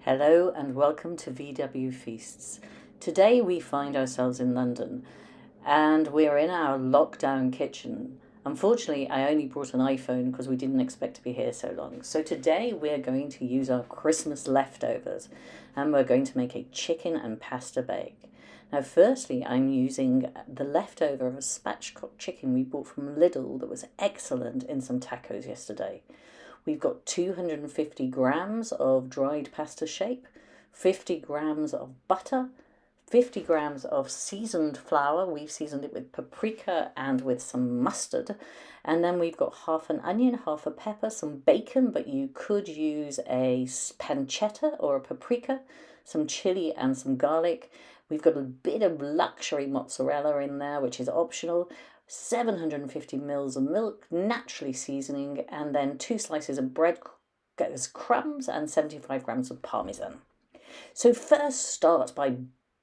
Hello and welcome to VW Feasts. Today we find ourselves in London and we're in our lockdown kitchen. Unfortunately, I only brought an iPhone because we didn't expect to be here so long. So today we're going to use our Christmas leftovers and we're going to make a chicken and pasta bake. Now, firstly, I'm using the leftover of a spatchcock chicken we bought from Lidl that was excellent in some tacos yesterday. We've got 250 grams of dried pasta shape, 50 grams of butter, 50 grams of seasoned flour. We've seasoned it with paprika and with some mustard. And then we've got half an onion, half a pepper, some bacon, but you could use a pancetta or a paprika, some chilli and some garlic. We've got a bit of luxury mozzarella in there, which is optional. 750 mils of milk, naturally seasoning, and then 2 slices of breadcrumbs and 75 grams of Parmesan. So first start by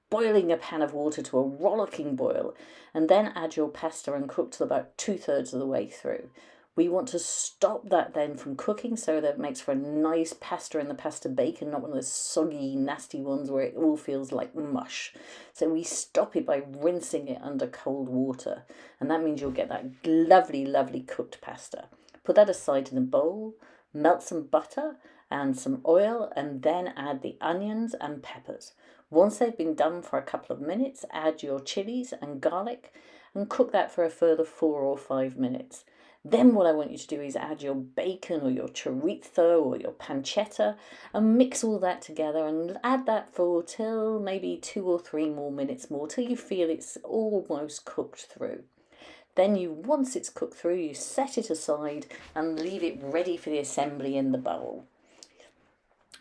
boiling a pan of water to a rollicking boil, and then add your pasta and cook till about 2/3 of the way through. We want to stop that then from cooking so that it makes for a nice pasta in the pasta bake and not one of those soggy, nasty ones where it all feels like mush. So we stop it by rinsing it under cold water, and that means you'll get that lovely, lovely cooked pasta. Put that aside in a bowl, melt some butter and some oil, and then add the onions and peppers. Once they've been done for a couple of minutes, add your chillies and garlic and cook that for a further 4 or 5 minutes. Then what I want you to do is add your bacon or your chorizo or your pancetta and mix all that together and add that for till maybe 2 or 3 more minutes more till you feel it's almost cooked through. Then once it's cooked through, you set it aside and leave it ready for the assembly in the bowl.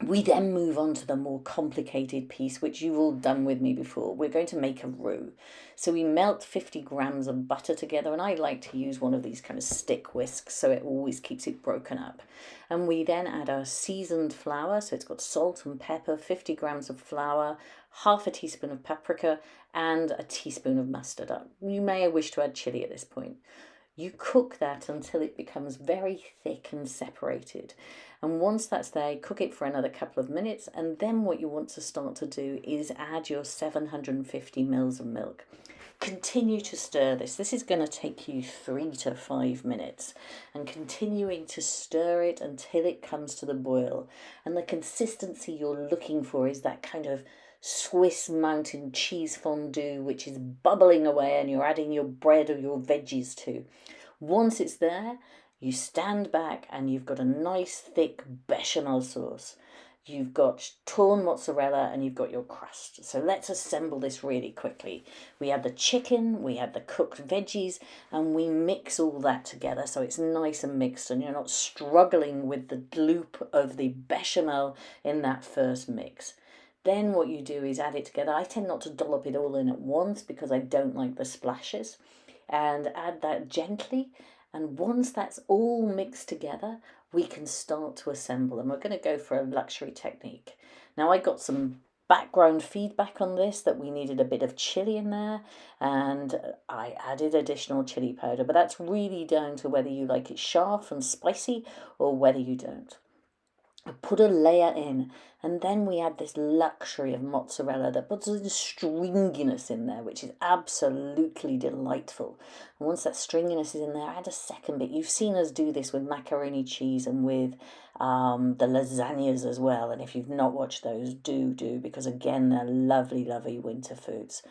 We then move on to the more complicated piece, which you've all done with me before. We're going to make a roux. So we melt 50 grams of butter together, and I like to use one of these kind of stick whisks so it always keeps it broken up. And we then add our seasoned flour, so it's got salt and pepper, 50 grams of flour, half a teaspoon of paprika, and a teaspoon of mustard. You may wish to add chili at this point. You cook that until it becomes very thick and separated. And once that's there, cook it for another couple of minutes. And then what you want to start to do is add your 750 mils of milk. Continue to stir this. This is going to take you 3 to 5 minutes. And continuing to stir it until it comes to the boil. And the consistency you're looking for is that kind of Swiss mountain cheese fondue, which is bubbling away and you're adding your bread or your veggies to. Once it's there, you stand back and you've got a nice thick bechamel sauce. You've got torn mozzarella and you've got your crust. So let's assemble this really quickly. We add the chicken, we add the cooked veggies, and we mix all that together so it's nice and mixed and you're not struggling with the gloop of the bechamel in that first mix. Then what you do is add it together. I tend not to dollop it all in at once because I don't like the splashes. And add that gently. And once that's all mixed together, we can start to assemble. And we're going to go for a luxury technique. Now, I got some background feedback on this that we needed a bit of chili in there. And I added additional chili powder. But that's really down to whether you like it sharp and spicy or whether you don't. Put a layer in, and then we add this luxury of mozzarella that puts a stringiness in there, which is absolutely delightful. And once that stringiness is in there, add a second bit. You've seen us do this with macaroni cheese and with the lasagnas as well. And if you've not watched those, do, because again, they're lovely, lovely winter foods.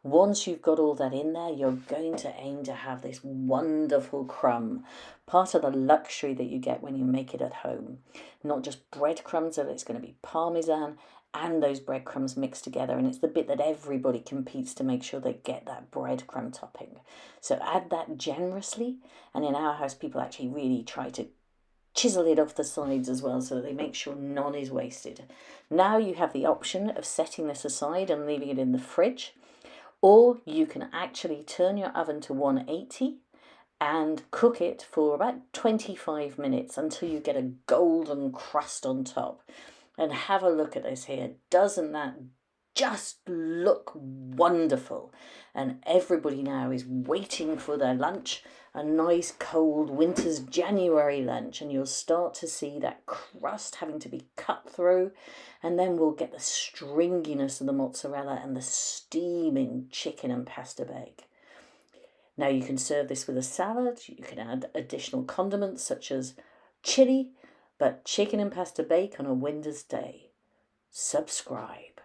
Once you've got all that in there, you're going to aim to have this wonderful crumb. Part of the luxury that you get when you make it at home. Not just breadcrumbs, it's going to be Parmesan and those breadcrumbs mixed together. And it's the bit that everybody competes to make sure they get that breadcrumb topping. So add that generously. And in our house, people actually really try to chisel it off the sides as well so that they make sure none is wasted. Now you have the option of setting this aside and leaving it in the fridge. Or you can actually turn your oven to 180 and cook it for about 25 minutes until you get a golden crust on top. And have a look at this here. Doesn't that just look wonderful? And everybody now is waiting for their lunch. a nice cold winter's January lunch, and you'll start to see that crust having to be cut through, and then we'll get the stringiness of the mozzarella and the steaming chicken and pasta bake. Now you can serve this with a salad. You can add additional condiments such as chilli, but chicken and pasta bake on a winter's day. Subscribe.